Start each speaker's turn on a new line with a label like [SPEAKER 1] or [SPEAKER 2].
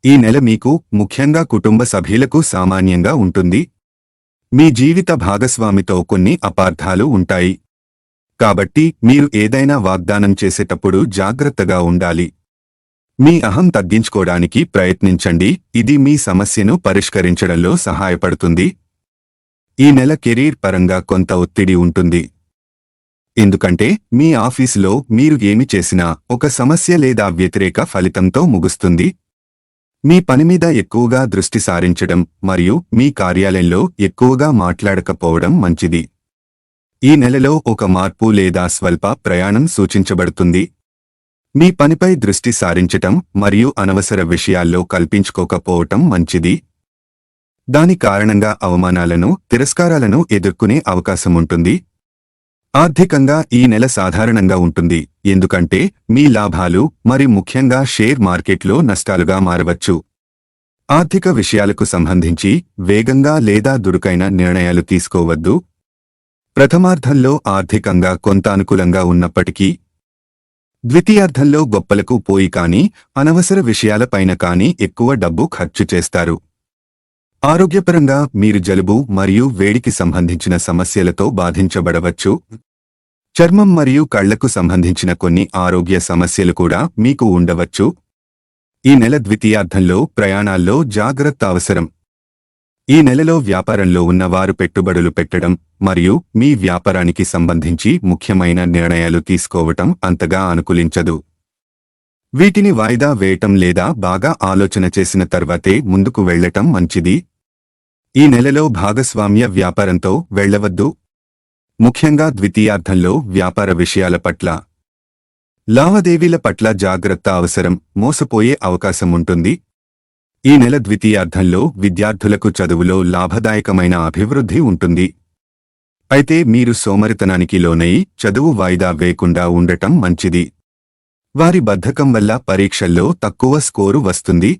[SPEAKER 1] ఈ నెల మీకు, ముఖ్యంగా కుటుంబ సభ్యులకు సామాన్యంగా ఉంటుంది. మీ జీవిత భాగస్వామితో కొన్ని అపార్థాలు ఉంటాయి. కాబట్టి మీరు ఏదైనా వాగ్దానం చేసేటప్పుడు జాగ్రత్తగా ఉండాలి. మీ అహం తగ్గించుకోవడానికి ప్రయత్నించండి, ఇది మీ సమస్యను పరిష్కరించడంలో సహాయపడుతుంది. ఈ నెల కెరీర్ పరంగా కొంత ఒత్తిడి ఉంటుంది. ఎందుకంటే మీ ఆఫీసులో మీరు ఏమి చేసినా ఒక సమస్య లేదా వ్యతిరేక ఫలితంతో ముగుస్తుంది. మీ పనిమీద ఎక్కువగా దృష్టి సారించడం మరియు మీ కార్యాలయంలో ఎక్కువగా మాట్లాడకపోవడం మంచిది. ఈ నెలలో ఒక మార్పు లేదా స్వల్ప ప్రయాణం సూచించబడుతుంది. మీ పనిపై దృష్టి సారించటం మరియు అనవసర విషయాల్లో కల్పించుకోకపోవటం మంచిది. దాని కారణంగా అవమానాలను, తిరస్కారాలను ఎదుర్కొనే అవకాశముంటుంది. ఆర్థికంగా ఈ నెల సాధారణంగా ఉంటుంది, ఎందుకంటే మీ లాభాలు మరి ముఖ్యంగా షేర్ మార్కెట్లో నష్టాలుగా మారవచ్చు. ఆర్థిక విషయాలకు సంబంధించి వేగంగా లేదా దురుకైన నిర్ణయాలు తీసుకోవద్దు. ప్రథమార్ధంలో ఆర్థికంగా కొంత అనుకూలంగా ఉన్నప్పటికీ, ద్వితీయార్ధంలో గొప్పలకు పోయి కానీ అనవసర విషయాలపైన కానీ ఎక్కువ డబ్బు ఖర్చు చేస్తారు. ఆరోగ్యపరంగా మీరు జలుబు మరియు వేడికి సంబంధించిన సమస్యలతో బాధించబడవచ్చు. చర్మం మరియు కళ్లకు సంబంధించిన కొన్ని ఆరోగ్య సమస్యలు కూడా మీకు ఉండవచ్చు. ఈ నెల ద్వితీయార్ధంలో ప్రయాణాల్లో జాగ్రత్త అవసరం. ఈ నెలలో వ్యాపారంలో ఉన్నవారు పెట్టుబడులు పెట్టడం మరియు మీ వ్యాపారానికి సంబంధించి ముఖ్యమైన నిర్ణయాలు తీసుకోవటం అంతగా అనుకూలించదు. వీటిని వాయిదా వేయటం లేదా బాగా ఆలోచన చేసిన తర్వాతే ముందుకు వెళ్లటం మంచిది. ఈ నెలలో భాగస్వామ్య వ్యాపారంతో వెళ్లవద్దు. ముఖ్యంగా ద్వితీయార్ధంలో వ్యాపార విషయాల పట్ల, లావాదేవీల పట్ల జాగ్రత్త అవసరం. మోసపోయే అవకాశం ఉంటుంది. ఈ నెల ద్వితీయార్ధంలో విద్యార్థులకు చదువులో లాభదాయకమైన అభివృద్ధి ఉంటుంది. అయితే మీరు సోమరితనానికి లోనై చదువు వాయిదా వేయకుండా ఉండటం మంచిది. వారి బద్ధకం వల్ల పరీక్షల్లో తక్కువ స్కోరు వస్తుంది.